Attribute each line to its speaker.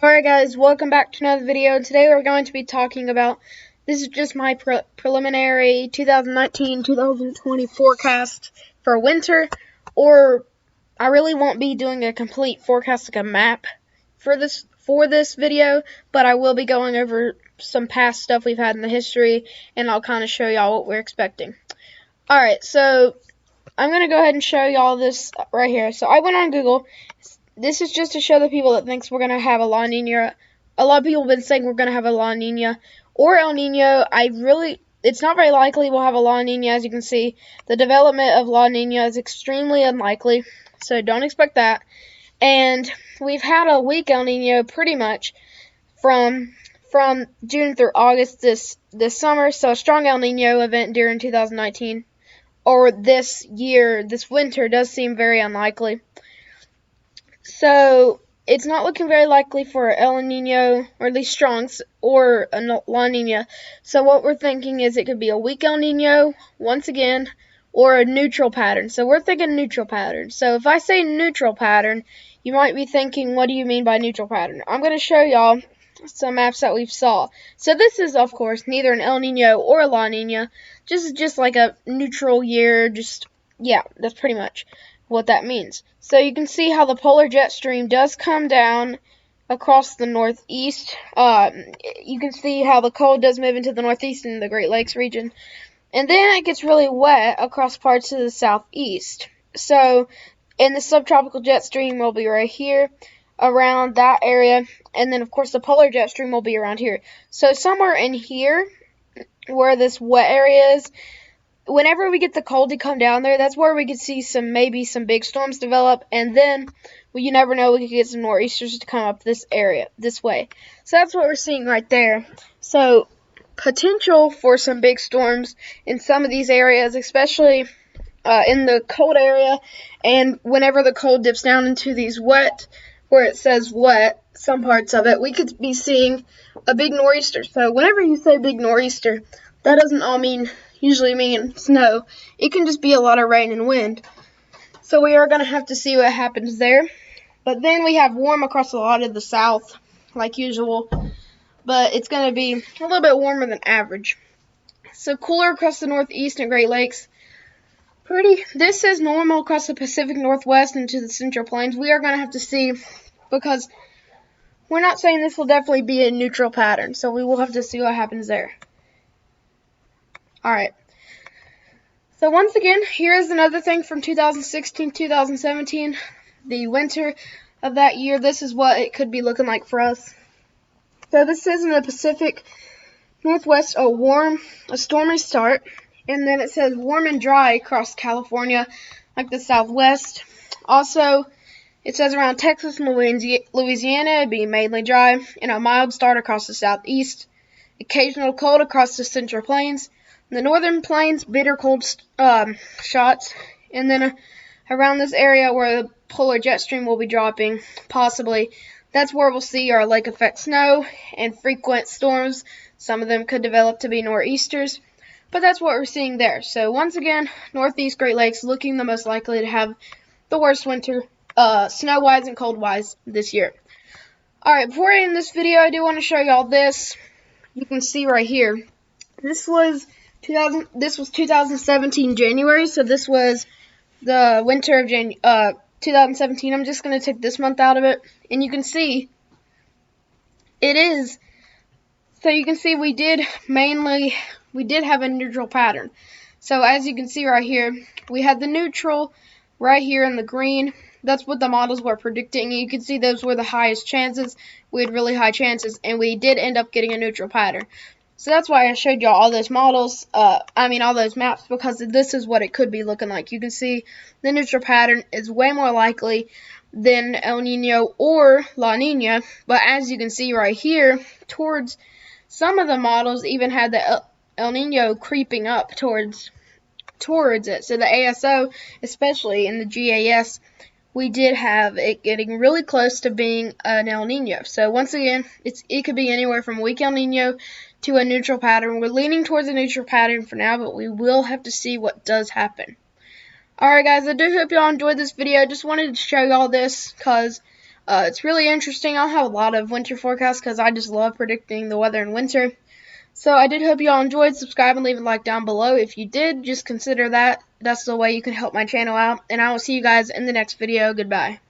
Speaker 1: Alright guys, welcome back to another video. Today we're going to be talking about, this is just my preliminary 2019-2020 forecast for winter, or I really won't be doing a complete forecast like a map for this video, but I will be going over some past stuff we've had in the history, and I'll kind of show y'all what we're expecting. Alright, so I'm going to go ahead and show y'all this right here. So I went on Google. This is just to show the people that thinks we're going to have a La Nina. A lot of people have been saying we're going to have a La Nina or El Nino. It's not very likely we'll have a La Nina, as you can see. The development of La Nina is extremely unlikely, so don't expect that. And we've had a weak El Nino pretty much from June through August this summer, so a strong El Nino event during 2019 or this year, this winter, does seem very unlikely. So it's not looking very likely for El Nino, or at least strong, or a La Nina. So what we're thinking is it could be a weak El Nino, once again, or a neutral pattern. So we're thinking neutral pattern. So if I say neutral pattern, you might be thinking, what do you mean by neutral pattern? I'm going to show y'all some maps that we've saw. So this is, of course, neither an El Nino or a La Nina. Just like a neutral year. Yeah, that's pretty much what that means. So you can see how the polar jet stream does come down across the northeast. You can see how the cold does move into the northeast in the Great Lakes region. And then it gets really wet across parts of the southeast. So, and the subtropical jet stream will be right here around that area. And then, of course, the polar jet stream will be around here. So somewhere in here, where this wet area is, whenever we get the cold to come down there, that's where we could see maybe some big storms develop, and then you never know, we could get some nor'easters to come up this area, this way. So that's what we're seeing right there. So potential for some big storms in some of these areas, especially in the cold area, and whenever the cold dips down into these wet, where it says wet, some parts of it, we could be seeing a big nor'easter. So whenever you say big nor'easter, that doesn't all usually mean snow. It can just be a lot of rain and wind. So we are going to have to see what happens there. But then we have warm across a lot of the south, like usual. But it's going to be a little bit warmer than average. So cooler across the northeast and Great Lakes. This is normal across the Pacific Northwest into the Central Plains. We are going to have to see, because we're not saying this will definitely be a neutral pattern. So we will have to see what happens there. Alright, so once again, here is another thing from 2016-2017, the winter of that year. This is what it could be looking like for us. So this is in the Pacific Northwest, a stormy start, and then it says warm and dry across California, like the Southwest. Also, it says around Texas and Louisiana, it'd be mainly dry, and a mild start across the Southeast. Occasional cold across the Central Plains. The northern plains, bitter cold shots, and then around this area where the polar jet stream will be dropping, possibly, that's where we'll see our lake effect snow and frequent storms. Some of them could develop to be nor'easters, but that's what we're seeing there. So once again, northeast Great Lakes looking the most likely to have the worst winter, snow-wise and cold-wise this year. Alright, before I end this video, I do want to show y'all this. You can see right here. This was 2017 January, so this was the winter of 2017. I'm just going to take this month out of it, and you can see it is. So you can see we did have a neutral pattern. So as you can see right here, we had the neutral right here in the green. That's what the models were predicting. You can see those were the highest chances. We had really high chances, and we did end up getting a neutral pattern. So that's why I showed y'all all those models, all those maps, because this is what it could be looking like. You can see the neutral pattern is way more likely than El Nino or La Nina, but as you can see right here, towards some of the models even had the El Nino creeping up towards it. So the ASO, especially in the GAS, we did have it getting really close to being an El Nino. So once again, it could be anywhere from weak El Nino to a neutral pattern. We're leaning towards a neutral pattern for now, but we will have to see what does happen. Alright guys, I do hope y'all enjoyed this video. I just wanted to show y'all this because It's really interesting. I'll have a lot of winter forecasts because I just love predicting the weather in winter. So I did hope you all enjoyed. Subscribe and leave a like down below. If you did, just consider that. That's the way you can help my channel out. And I will see you guys in the next video. Goodbye.